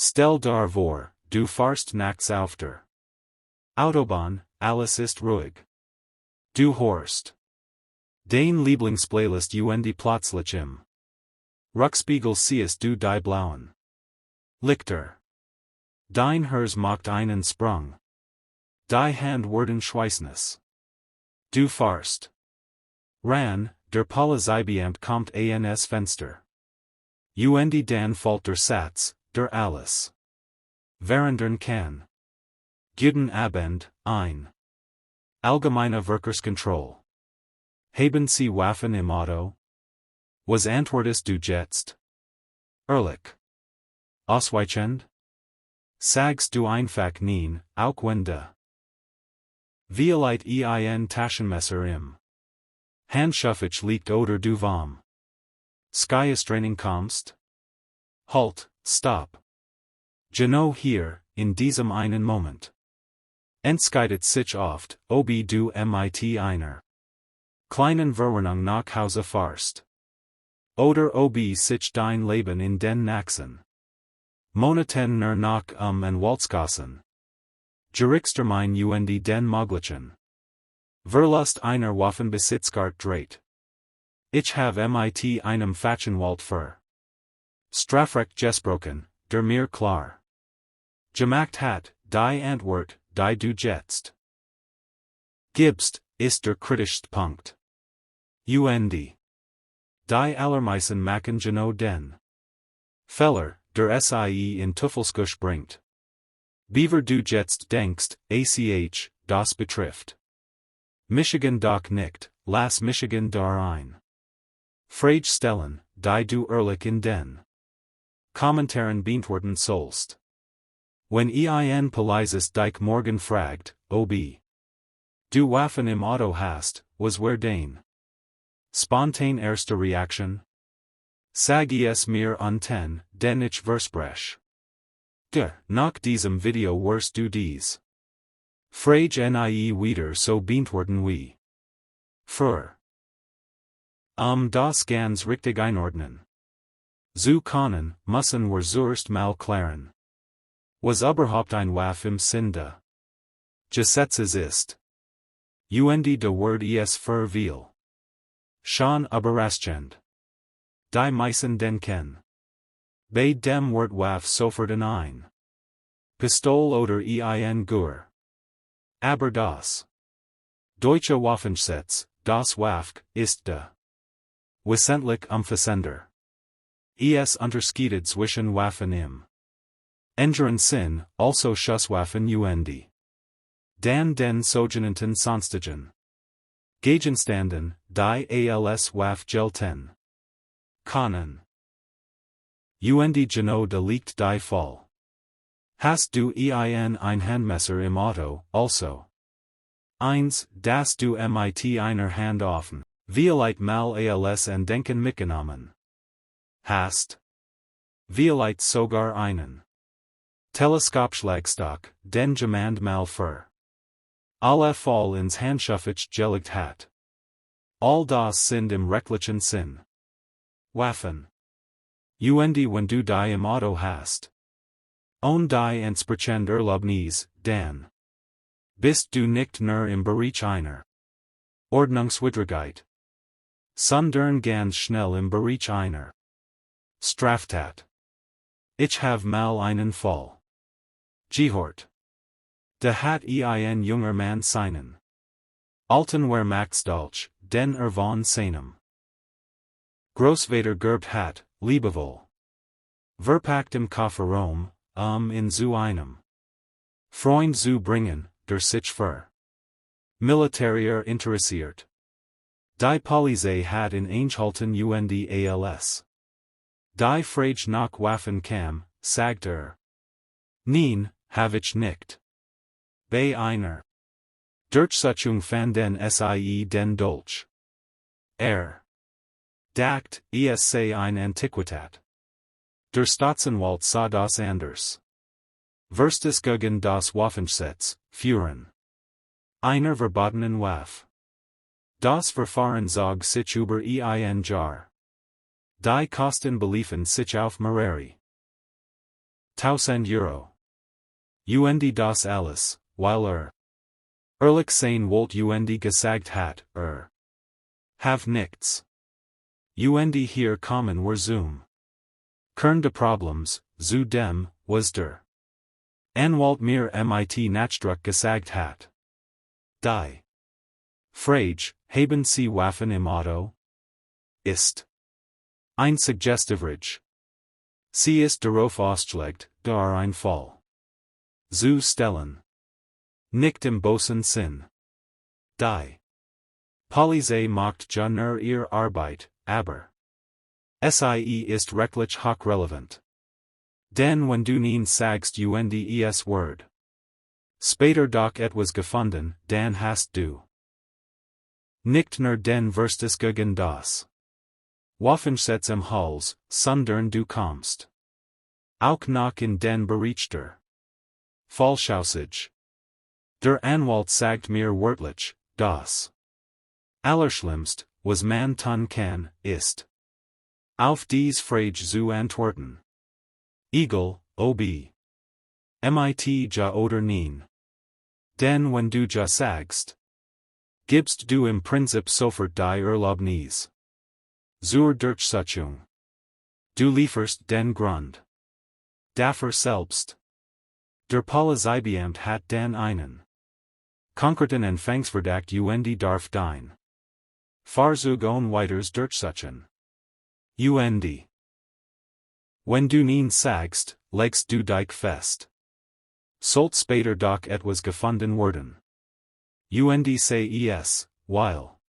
Stell dir vor, du fahrst nachts auf der Autobahn, alles ist ruhig. Du hörst dein Lieblingsplaylist und plötzlich im Rückspiegel siehst du die blauen Lichter. Dein Herz macht einen Sprung. Die Hand werden schweißnass. Du fahrst ran, der Polizeibeamt kommt ans Fenster. Und dann fällt der Satz, der alles verhindern kann. Guten Abend, ein allgemeine Verkehrskontrolle. Haben Sie Waffen im Auto? Was antwortest du jetzt? Ehrlich. Ausweichend? Sagst du einfach nein, auch wenn de Violite ein Taschenmesser im Handschuffich liegt oder du vom Skystraining kommst? Halt, stopp. Genau hier, in diesem einen Moment. Entscheidet sich oft, ob du mit einer kleinen Verwarnung nach Hause fahrst. Oder ob sich dein Leben in den nächsten Monaten nur noch en Walzgassen Gerichtstermin und den möglichen Verlust einer Waffenbesitzkarte dreht. Ich habe mit einem Fachenwalt für Strafrecht gesprochen, der mir klar gemacht hat, die Antwort, die du jetzt gibst, ist der kritischste Punkt. Und die allermeisten machen genau den Fehler, der sie in Teufelskusch bringt. Beaver du jetzt denkst, das betrifft Michigan doch nicht, lass Michigan da ein Frage stellen, die du ehrlich in den Kommentaren beantworten sollst. Wenn ein Polizist dich morgen fragt, ob du Waffen im Auto hast, was wär dein spontan erste Reaktion? Sag es mir unten, denn ich verspreche nach diesem Video wirst du dies Frage nie wieder so beantworten wie für das ganz richtig einordnen zu können, müssen wir zuerst mal klären, was überhaupt ein Waff im Sinn de Gesetzes ist. Und de Wort es für viel schon überraschend. Die meisten denken bei dem Wort Waff sofort an ein Pistol oder ein Gur. Aber das deutsche Waffengesetz, das Waff, ist de wesentlich umfassender. Es unterscheidet zwischen Waffen im engeren Sinn, also Schusswaffen und dann den sogenannten sonstigen Gegenständen, die als Waff gelten können. Und genau da liegt die Fall. Hast du ein Handmesser im Auto, also 1, dass du mit einer Hand offen, vielleicht mal als an Denken mitgenommen hast. Vielleicht sogar einen Teleskopschlagstock, den jemand mal für alle Fall ins Handschuffich gelegt hat. All das sind im rechtlichen Sinn Waffen. Und wenn du die im Auto hast und die entsprechend Erlaubnis, dann bist du nicht nur im Bereich einer Ordnungswidrigkeit, sondern ganz schnell im Bereich einer Straftat. Ich have mal einen Fall gehört. Da hat ein junger Mann seinen alten Wehrmachtsdolch, den von seinem Großvater geerbt hat, liebevoll verpackt im Kofferraum, in zu einem Freund zu bringen, der sich für Militär interessiert. Die Polizei hat ihn eingehalten und als die Frage nach Waffen kam, sagt nein, have ich nicht. Bei einer Durchsuchung fand den SIE den Dolch. Dacht, es sei eine Antiquität. Der Staatsanwalt sah das anders. Verstes gegen das Waffengesetz, führen einer verbotenen Waff. Das Verfahren zog sich über ein Jahr. Die Kosten beliefen sich auf mehrere €1000. Und das alles, weil ehrlich sein wollt und gesagt hat, have nichts. Und hier kommen wir zum Kern des Problems, zu dem, was der Anwalt mir mit Nachdruck gesagt hat. Die Frage, haben Sie Waffen im Auto? Ist ein Suggestivreich. Sie ist darauf ausgelegt, dar ein Fall zu stellen. Nicht im bösen Sinn. Die Polizei macht ja nur ihre Arbeit, aber sie ist rechtlich hochrelevant. Denn wenn du nicht sagst und es Word später doch etwas gefunden, dann hast du nicht nur den Verstes gegen das Waffengesetz im Hals, sondern du kommst auch noch in den Bereich der Falschaussage. Der Anwalt sagt mir wörtlich, das Allerschlimmst, was man tun kann, ist auf dies Frage zu antworten. Egal, ob mit ja oder nein. Denn wenn du ja sagst, gibst du im Prinzip sofort die Erlaubnis zur Durchsetzung. Du lieferst den Grund dafür selbst. Der Polizeibeamt hat dann einen konkreten Anfangsverdacht und darf dein Fahrzeug ohne weiteres durchsetzen. Und wenn du nicht sagst, legst du dich fest. Sollt später doch etwas gefunden werden. Und sei es, weil